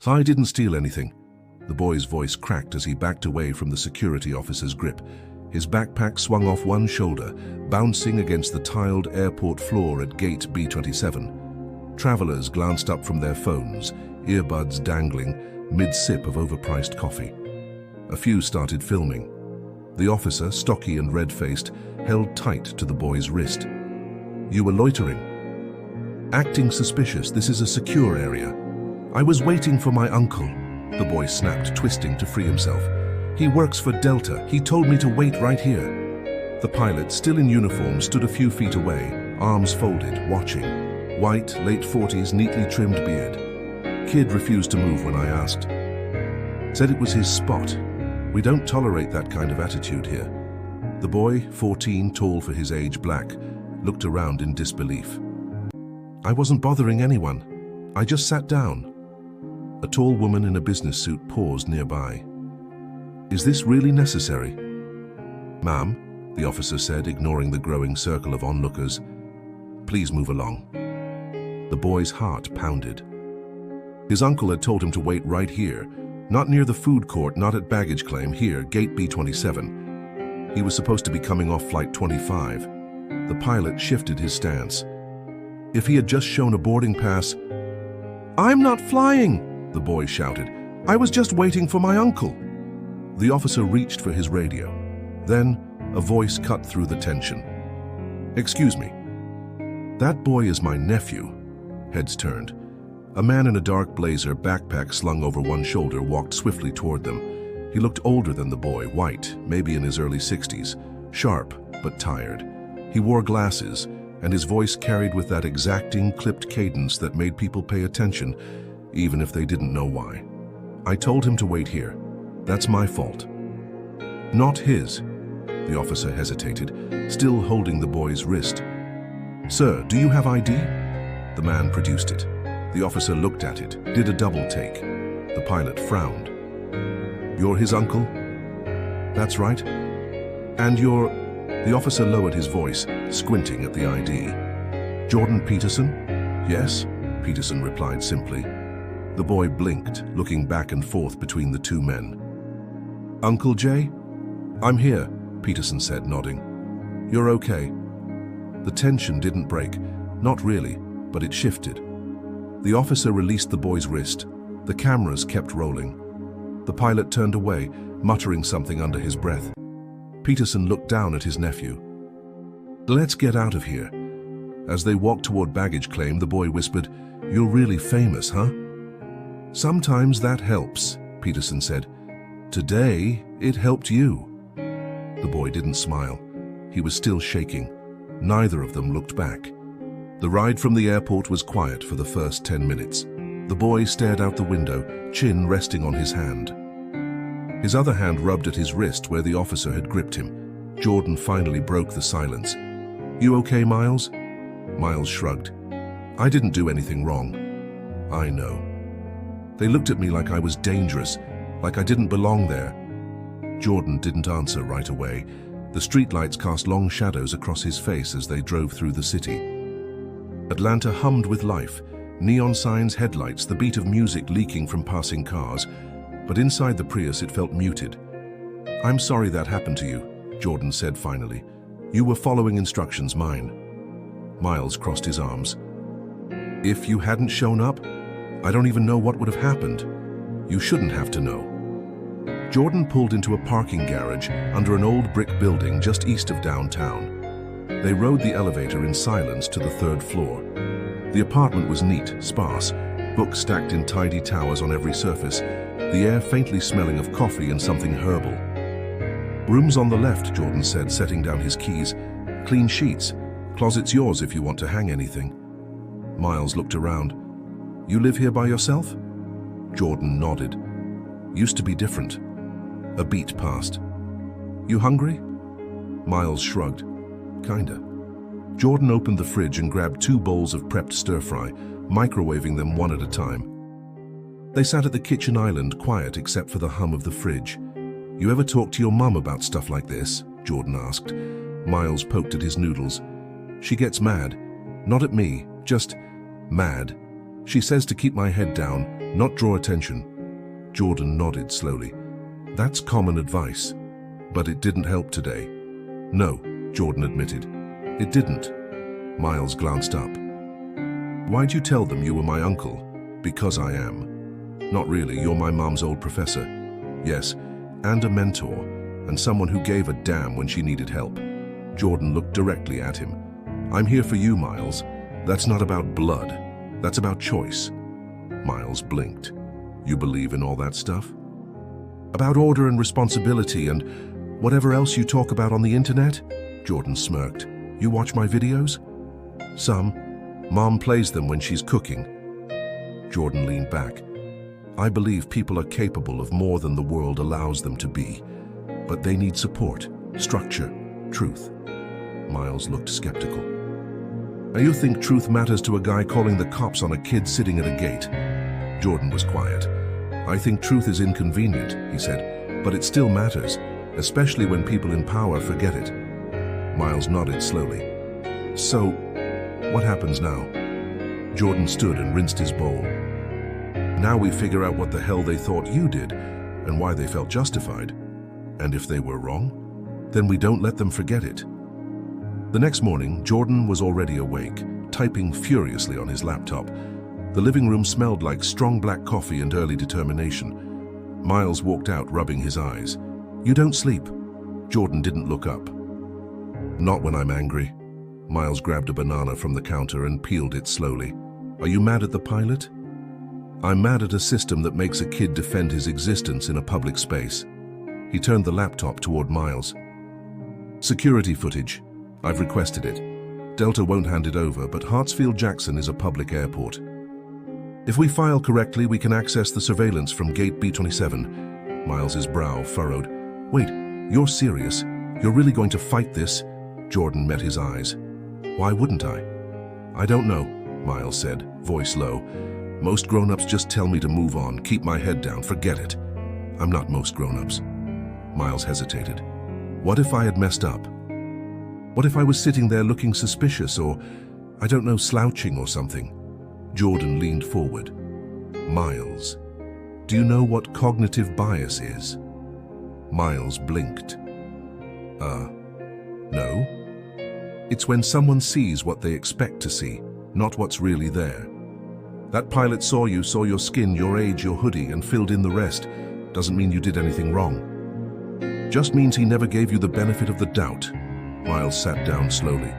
I didn't steal anything. The boy's voice cracked as he backed away from the security officer's grip. His backpack swung off one shoulder, bouncing against the tiled airport floor at gate B27. Travelers glanced up from their phones, earbuds dangling, mid-sip of overpriced coffee. A few started filming. The officer, stocky and red-faced, held tight to the boy's wrist. "You were loitering. Acting suspicious. This is a secure area." "I was waiting for my uncle," the boy snapped, twisting to free himself. "He works for Delta. He told me to wait right here." The pilot, still in uniform, stood a few feet away, arms folded, watching. White, late 40s, neatly trimmed beard. Kid refused to move when I asked. Said it was his spot. "We don't tolerate that kind of attitude here." The boy, 14, tall for his age, black, looked around in disbelief. "I wasn't bothering anyone. I just sat down." A tall woman in a business suit paused nearby. "Is this really necessary?" "Ma'am," the officer said, ignoring the growing circle of onlookers. "Please move along." The boy's heart pounded. His uncle had told him to wait right here, not near the food court, not at baggage claim, here, gate B27. He was supposed to be coming off flight 25. The pilot shifted his stance. If he had just shown a boarding pass... "I'm not flying!" the boy shouted. "I was just waiting for my uncle." The officer reached for his radio. Then, a voice cut through the tension. "Excuse me. That boy is my nephew." Heads turned. A man in a dark blazer, backpack slung over one shoulder, walked swiftly toward them. He looked older than the boy, white, maybe in his early 60s, sharp but tired. He wore glasses, and his voice carried with that exacting, clipped cadence that made people pay attention, even if they didn't know why. "I told him to wait here. That's my fault." "Not his." The officer hesitated, still holding the boy's wrist. "Sir, do you have ID?" The man produced it. The officer looked at it, did a double take. The pilot frowned. "You're his uncle?" "That's right." "And you're..." The officer lowered his voice, squinting at the ID. "Jordan Peterson?" "Yes," Peterson replied simply. The boy blinked, looking back and forth between the two men. "Uncle Jay?" "I'm here," Peterson said, nodding. "You're okay." The tension didn't break. Not really, but it shifted. The officer released the boy's wrist. The cameras kept rolling. The pilot turned away, muttering something under his breath. Peterson looked down at his nephew. "Let's get out of here." As they walked toward baggage claim, the boy whispered, "You're really famous, huh?" "Sometimes that helps," Peterson said. "Today, it helped you." The boy didn't smile. He was still shaking. Neither of them looked back. The ride from the airport was quiet for the first 10 minutes. The boy stared out the window, chin resting on his hand. His other hand rubbed at his wrist where the officer had gripped him. Jordan finally broke the silence. "You okay, Miles?" Miles shrugged. "I didn't do anything wrong." "I know." They looked at me like I was dangerous, like I didn't belong there. Jordan didn't answer right away. The streetlights cast long shadows across his face as they drove through the city. Atlanta hummed with life, neon signs, headlights, the beat of music leaking from passing cars. But inside the Prius it felt muted. "I'm sorry that happened to you," Jordan said finally. "You were following instructions, mine." Miles crossed his arms. "If you hadn't shown up, I don't even know what would have happened. You shouldn't have to know." Jordan pulled into a parking garage under an old brick building just east of downtown. They rode the elevator in silence to the 3rd floor. The apartment was neat, sparse, books stacked in tidy towers on every surface, the air faintly smelling of coffee and something herbal. "Room's on the left," Jordan said, setting down his keys. "Clean sheets. Closet's yours if you want to hang anything." Miles looked around. "You live here by yourself?" Jordan nodded. "Used to be different." A beat passed. "You hungry?" Miles shrugged. "Kinda." Jordan opened the fridge and grabbed 2 bowls of prepped stir-fry, microwaving them one at a time. They sat at the kitchen island, quiet except for the hum of the fridge. "You ever talk to your mum about stuff like this?" Jordan asked. Miles poked at his noodles. "She gets mad. Not at me, just mad. She says to keep my head down, not draw attention. Jordan nodded slowly. That's common advice. But it didn't help today. No, Jordan admitted. It didn't. Miles glanced up. Why'd you tell them you were my uncle? Because I am. Not really, you're my mom's old professor. Yes, and a mentor, and someone who gave a damn when she needed help. Jordan looked directly at him. I'm here for you, Miles. That's not about blood. That's about choice. Miles blinked. You believe in all that stuff? About order and responsibility and whatever else you talk about on the internet? Jordan smirked. You watch my videos? Some. Mom plays them when she's cooking. Jordan leaned back. I believe people are capable of more than the world allows them to be, but they need support, structure, truth. Miles looked skeptical. Now you think truth matters to a guy calling the cops on a kid sitting at a gate? Jordan was quiet. I think truth is inconvenient, he said, but it still matters, especially when people in power forget it. Miles nodded slowly. So, what happens now? Jordan stood and rinsed his bowl. Now we figure out what the hell they thought you did and why they felt justified. And if they were wrong, then we don't let them forget it. The next morning, Jordan was already awake, typing furiously on his laptop. The living room smelled like strong black coffee and early determination. Miles walked out, rubbing his eyes. You don't sleep. Jordan didn't look up. Not when I'm angry. Miles grabbed a banana from the counter and peeled it slowly. Are you mad at the pilot? I'm mad at a system that makes a kid defend his existence in a public space. He turned the laptop toward Miles. Security footage. I've requested it. Delta won't hand it over, but Hartsfield-Jackson is a public airport. If we file correctly, we can access the surveillance from gate B27. Miles's brow furrowed. Wait, you're serious? You're really going to fight this? Jordan met his eyes. Why wouldn't I? I don't know, Miles said, voice low. Most grown-ups just tell me to move on, keep my head down, forget it. I'm not most grown-ups. Miles hesitated. What if I had messed up? What if I was sitting there looking suspicious or, I don't know, slouching or something? Jordan leaned forward. Miles, do you know what cognitive bias is? Miles blinked. No? It's when someone sees what they expect to see, not what's really there. That pilot saw your skin, your age, your hoodie, and filled in the rest. Doesn't mean you did anything wrong. Just means he never gave you the benefit of the doubt. Miles sat down slowly.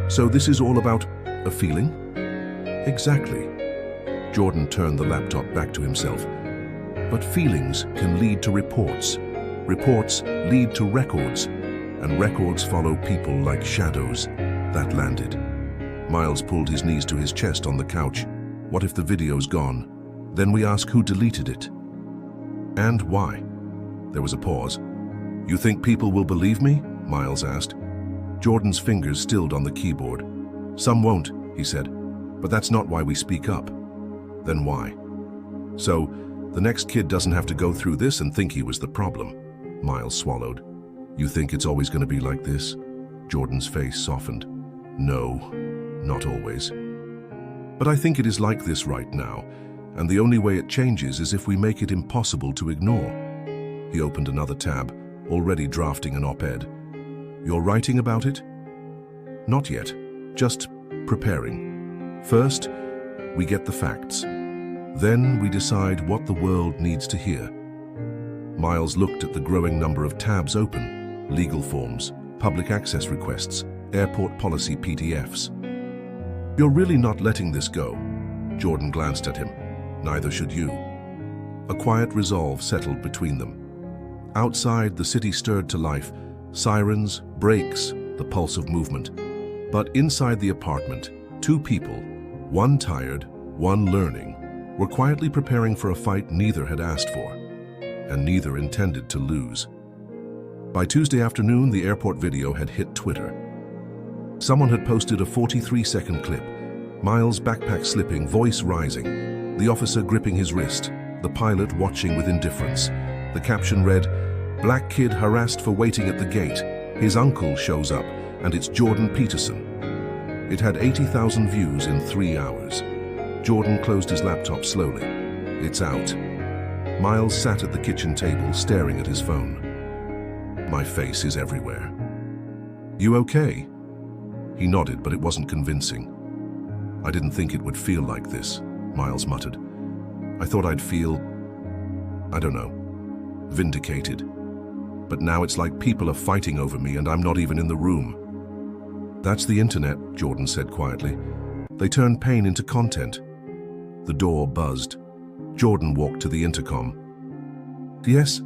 So this is all about a feeling? Exactly. Jordan turned the laptop back to himself. But feelings can lead to reports. Reports lead to records. And records follow people like shadows. That landed. Miles pulled his knees to his chest on the couch. What if the video's gone? Then we ask who deleted it. And why? There was a pause. You think people will believe me? Miles asked. Jordan's fingers stilled on the keyboard. Some won't, he said, but that's not why we speak up. Then why? So, the next kid doesn't have to go through this and think he was the problem. Miles swallowed. You think it's always going to be like this? Jordan's face softened. No, not always. But I think it is like this right now, and the only way it changes is if we make it impossible to ignore. He opened another tab, already drafting an op-ed. You're writing about it? Not yet, just preparing. First, we get the facts. Then we decide what the world needs to hear. Miles looked at the growing number of tabs open, legal forms, public access requests, airport policy PDFs. You're really not letting this go. Jordan glanced at him. Neither should you. A quiet resolve settled between them. Outside, the city stirred to life. Sirens, brakes, the pulse of movement. But inside the apartment, two people, one tired, one learning, were quietly preparing for a fight neither had asked for, and neither intended to lose. By Tuesday afternoon, the airport video had hit Twitter. Someone had posted a 43-second clip. Miles' backpack slipping, voice rising, the officer gripping his wrist, the pilot watching with indifference. The caption read, "Black kid harassed for waiting at the gate. His uncle shows up, and it's Jordan Peterson." It had 80,000 views in 3 hours. Jordan closed his laptop slowly. It's out. Miles sat at the kitchen table, staring at his phone. My face is everywhere. You okay? He nodded, but it wasn't convincing. I didn't think it would feel like this, Miles muttered. I thought I'd feel, I don't know, vindicated. But now it's like people are fighting over me and I'm not even in the room. That's the internet, Jordan said quietly. They turn pain into content. The door buzzed. Jordan walked to the intercom. Yes?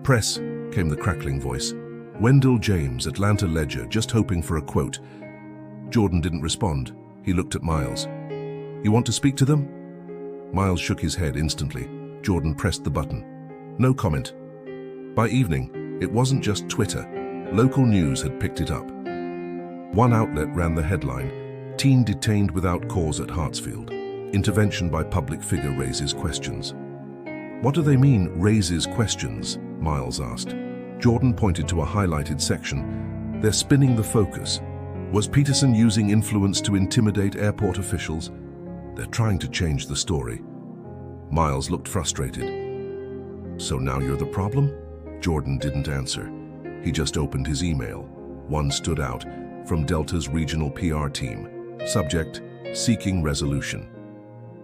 Press, came the crackling voice. Wendell James, Atlanta Ledger, just hoping for a quote. Jordan didn't respond. He looked at Miles. You want to speak to them? Miles shook his head instantly. Jordan pressed the button. No comment. By evening, it wasn't just Twitter. Local news had picked it up. One outlet ran the headline, Teen detained without cause at Hartsfield. Intervention by public figure raises questions. What do they mean, raises questions? Miles asked. Jordan pointed to a highlighted section. They're spinning the focus. Was Peterson using influence to intimidate airport officials? They're trying to change the story. Miles looked frustrated. So now you're the problem? Jordan didn't answer. He just opened his email. One stood out, from Delta's regional PR team. Subject, seeking resolution.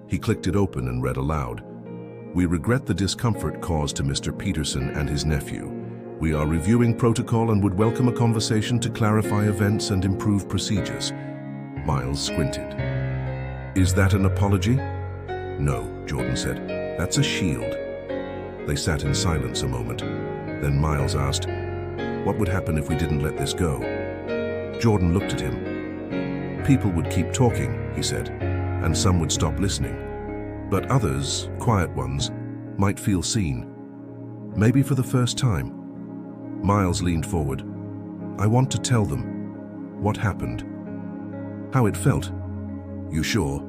He clicked it open and read aloud. We regret the discomfort caused to Mr. Peterson and his nephew. We are reviewing protocol and would welcome a conversation to clarify events and improve procedures. Miles squinted. Is that an apology? No, Jordan said. That's a shield. They sat in silence a moment. Then Miles asked, what would happen if we didn't let this go? Jordan looked at him. People would keep talking, he said, and some would stop listening. But others, quiet ones, might feel seen. Maybe for the first time. Miles leaned forward. I want to tell them what happened. How it felt. You sure?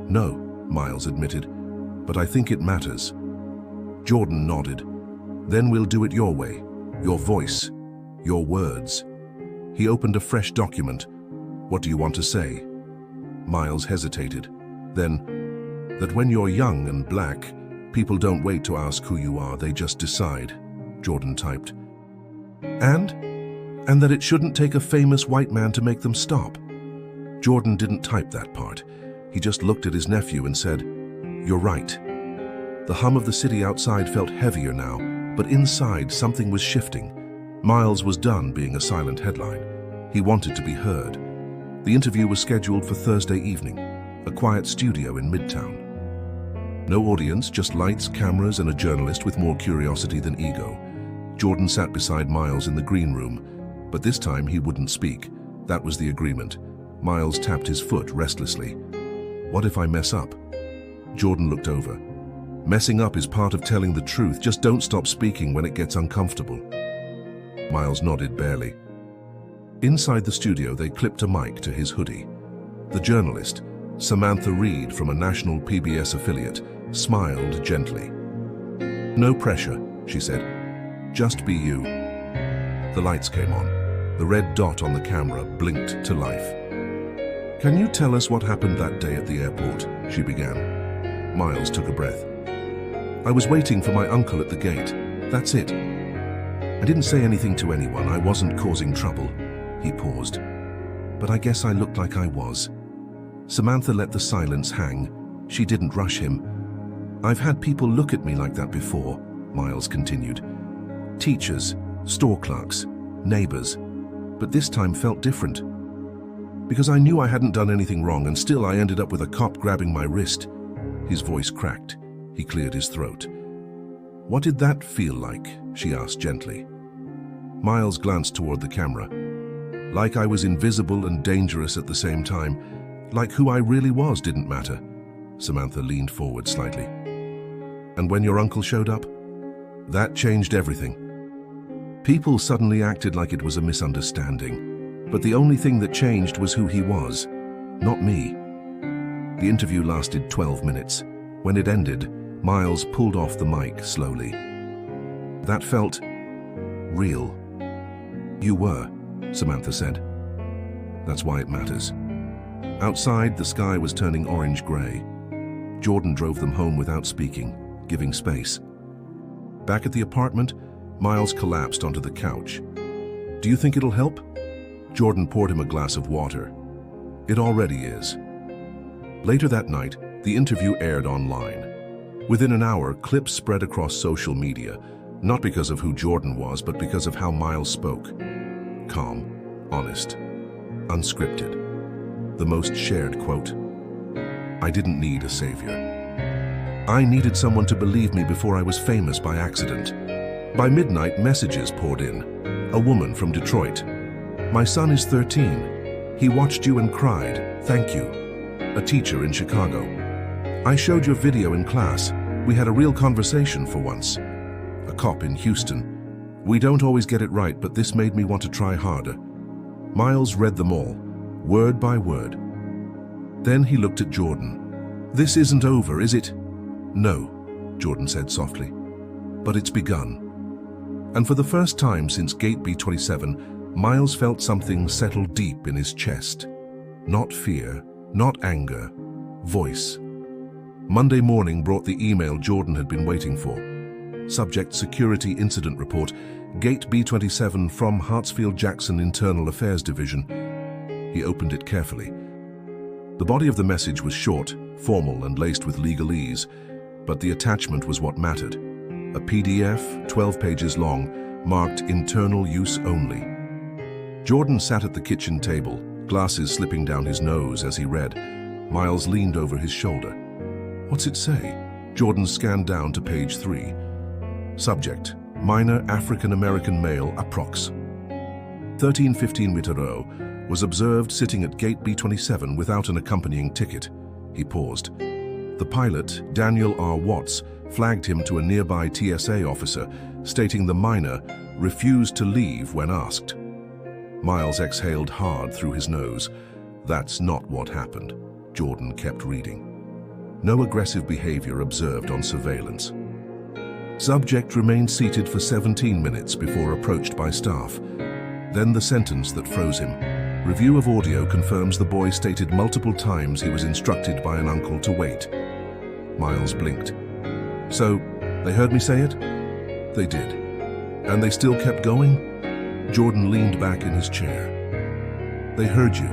No, Miles admitted, but I think it matters. Jordan nodded. Then we'll do it your way, your voice, your words. He opened a fresh document. What do you want to say? Miles hesitated. Then, that when you're young and black, people don't wait to ask who you are, they just decide, Jordan typed. And that it shouldn't take a famous white man to make them stop. Jordan didn't type that part. He just looked at his nephew and said, You're right. The hum of the city outside felt heavier now, but inside something was shifting. Miles was done being a silent headline. He wanted to be heard. The interview was scheduled for Thursday evening, a quiet studio in Midtown. No audience, just lights, cameras, and a journalist with more curiosity than ego. Jordan sat beside Miles in the green room, but this time he wouldn't speak. That was the agreement. Miles tapped his foot restlessly. What if I mess up? Jordan looked over. Messing up is part of telling the truth. Just don't stop speaking when it gets uncomfortable. Miles nodded barely. Inside the studio, they clipped a mic to his hoodie. The journalist, Samantha Reed from a national PBS affiliate, smiled gently. No pressure, she said. Just be you. The lights came on. The red dot on the camera blinked to life. Can you tell us what happened that day at the airport? She began. Miles took a breath. I was waiting for my uncle at the gate. That's it. I didn't say anything to anyone. I wasn't causing trouble. He paused. But I guess I looked like I was. Samantha let the silence hang. She didn't rush him. I've had people look at me like that before, Miles continued. Teachers, store clerks, neighbors. But this time felt different. Because I knew I hadn't done anything wrong, and still I ended up with a cop grabbing my wrist. His voice cracked. He cleared his throat. What did that feel like? She asked gently. Miles glanced toward the camera. Like I was invisible and dangerous at the same time. Like who I really was didn't matter. Samantha leaned forward slightly. And when your uncle showed up? That changed everything. People suddenly acted like it was a misunderstanding. But the only thing that changed was who he was, not me. The interview lasted 12 minutes. When it ended, Miles pulled off the mic slowly. That felt real. You were, Samantha said. That's why it matters. Outside, the sky was turning orange-gray. Jordan drove them home without speaking, giving space. Back at the apartment, Miles collapsed onto the couch. "Do you think it'll help?" Jordan poured him a glass of water. "It already is." Later that night, the interview aired online. Within an hour, clips spread across social media, not because of who Jordan was, but because of how Miles spoke. Calm, honest, unscripted. The most shared quote: "I didn't need a savior. I needed someone to believe me before I was famous by accident." By midnight, messages poured in. A woman from Detroit: "My son is 13. He watched you and cried. Thank you." A teacher in Chicago: "I showed your video in class. We had a real conversation for once." A cop in Houston: "We don't always get it right, but this made me want to try harder." Miles read them all, word by word. Then he looked at Jordan. "This isn't over, is it?" "No," Jordan said softly, "but it's begun." And for the first time since Gate B27, Miles felt something settle deep in his chest. Not fear, not anger, voice. Monday morning brought the email Jordan had been waiting for. Subject: Security Incident Report, Gate B27 from Hartsfield-Jackson Internal Affairs Division. He opened it carefully. The body of the message was short, formal, and laced with legalese, but the attachment was what mattered. A PDF, 12 pages long, marked "Internal Use Only." Jordan sat at the kitchen table, glasses slipping down his nose as he read. Miles leaned over his shoulder. "What's it say?" Jordan scanned down to page 3. Subject: Minor African-American male, approx. 1315 Mitterrand, was observed sitting at Gate B27 without an accompanying ticket. He paused. The pilot, Daniel R. Watts, flagged him to a nearby TSA officer, stating the minor refused to leave when asked. Miles exhaled hard through his nose. "That's not what happened." Jordan kept reading. "No aggressive behavior observed on surveillance." Subject remained seated for 17 minutes before approached by staff. Then the sentence that froze him. Review of audio confirms the boy stated multiple times he was instructed by an uncle to wait. Miles blinked. "So, they heard me say it?" "They did. And they still kept going?" Jordan leaned back in his chair. "They heard you.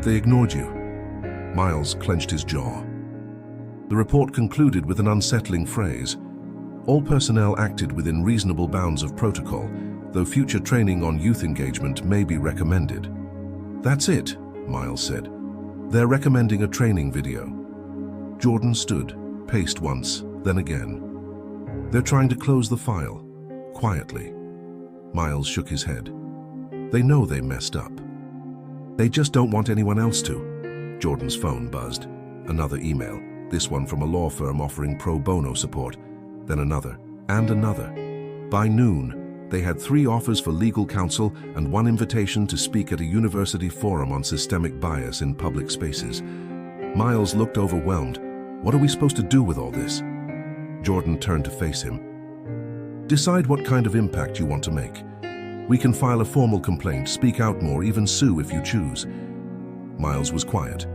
They ignored you." Miles clenched his jaw. The report concluded with an unsettling phrase: "All personnel acted within reasonable bounds of protocol, though future training on youth engagement may be recommended." "That's it," Miles said. "They're recommending a training video." Jordan stood, paced once, then again. "They're trying to close the file, quietly." Miles shook his head. "They know they messed up. They just don't want anyone else to." Jordan's phone buzzed. Another email, this one from a law firm offering pro bono support. Then another, and another. By noon, they had 3 offers for legal counsel and 1 invitation to speak at a university forum on systemic bias in public spaces. Miles looked overwhelmed. "What are we supposed to do with all this?" Jordan turned to face him. "Decide what kind of impact you want to make. We can file a formal complaint, speak out more, even sue if you choose." Miles was quiet.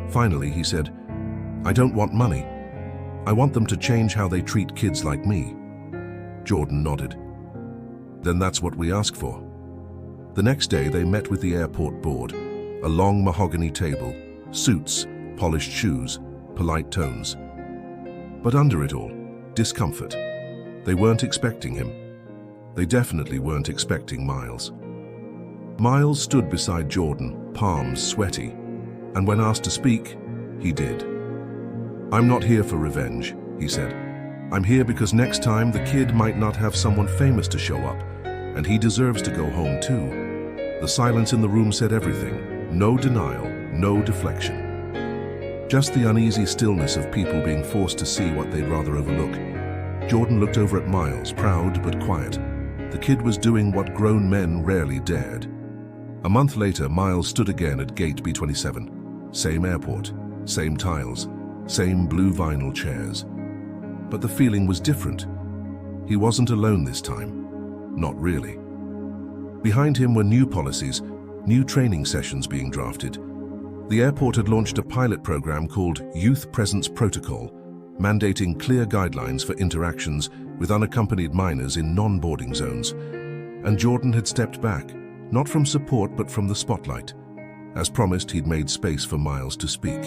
Finally, he said, "I don't want money. I want them to change how they treat kids like me." Jordan nodded. "Then that's what we ask for." The next day, they met with the airport board. A long mahogany table, suits, polished shoes, polite tones. But under it all, discomfort. They weren't expecting him. They definitely weren't expecting Miles. Miles stood beside Jordan, palms sweaty, and when asked to speak, he did. "I'm not here for revenge," he said. "I'm here because next time the kid might not have someone famous to show up, and he deserves to go home too." The silence in the room said everything. No denial, no deflection. Just the uneasy stillness of people being forced to see what they'd rather overlook. Jordan looked over at Miles, proud but quiet. The kid was doing what grown men rarely dared. A month later, Miles stood again at Gate B27. Same airport, same tiles, same blue vinyl chairs. But the feeling was different. He wasn't alone this time. Not really. Behind him were new policies, new training sessions being drafted. The airport had launched a pilot program called Youth Presence Protocol, mandating clear guidelines for interactions with unaccompanied minors in non-boarding zones. And Jordan had stepped back, not from support but from the spotlight. As promised, he'd made space for Miles to speak.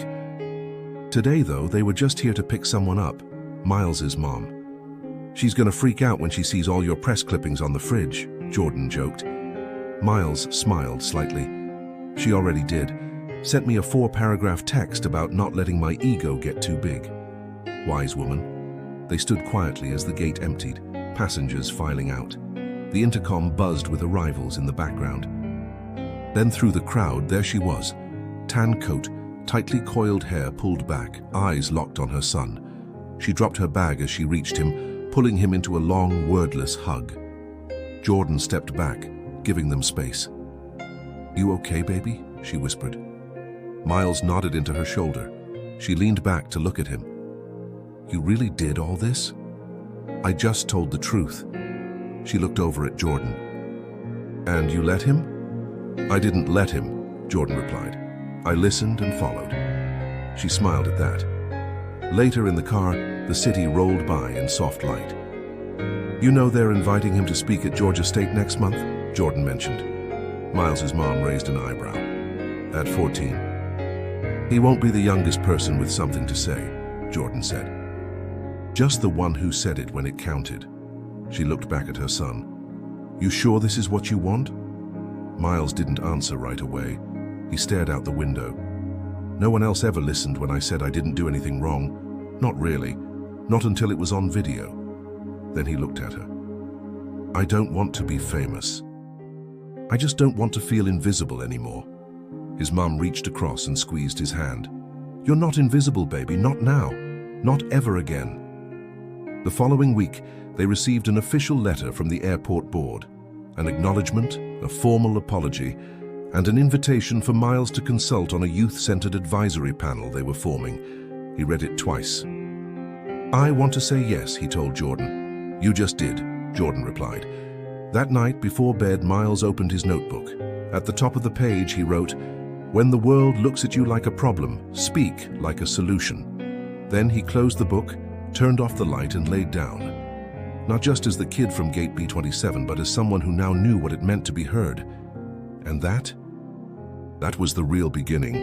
Today, though, they were just here to pick someone up, Miles's mom. "She's gonna freak out when she sees all your press clippings on the fridge," Jordan joked. Miles smiled slightly. "She already did. Sent me a 4-paragraph text about not letting my ego get too big." Wise woman. They stood quietly as the gate emptied, passengers filing out. The intercom buzzed with arrivals in the background. Then through the crowd, there she was. Tan coat, tightly coiled hair pulled back, eyes locked on her son. She dropped her bag as she reached him, pulling him into a long, wordless hug. Jordan stepped back, giving them space. "You okay, baby?" she whispered. Miles nodded into her shoulder. She leaned back to look at him. "You really did all this?" "I just told the truth." She looked over at Jordan. "And you let him?" "I didn't let him," Jordan replied. "I listened and followed." She smiled at that. Later in the car, the city rolled by in soft light. "You know they're inviting him to speak at Georgia State next month?" Jordan mentioned. Miles's mom raised an eyebrow. "At 14. He won't be the youngest person with something to say," Jordan said. "Just the one who said it when it counted." She looked back at her son. "You sure this is what you want?" Miles didn't answer right away. He stared out the window. "No one else ever listened when I said I didn't do anything wrong. Not really. Not until it was on video." Then he looked at her. "I don't want to be famous. I just don't want to feel invisible anymore." His mum reached across and squeezed his hand. "You're not invisible, baby. Not now. Not ever again." The following week, they received an official letter from the airport board, an acknowledgement, a formal apology, and an invitation for Miles to consult on a youth-centered advisory panel they were forming. He read it twice. "I want to say yes," he told Jordan. "You just did," Jordan replied. That night, before bed, Miles opened his notebook. At the top of the page, he wrote, "When the world looks at you like a problem, speak like a solution." Then he closed the book, turned off the light, and laid down. Not just as the kid from Gate B27, but as someone who now knew what it meant to be heard. And that was the real beginning.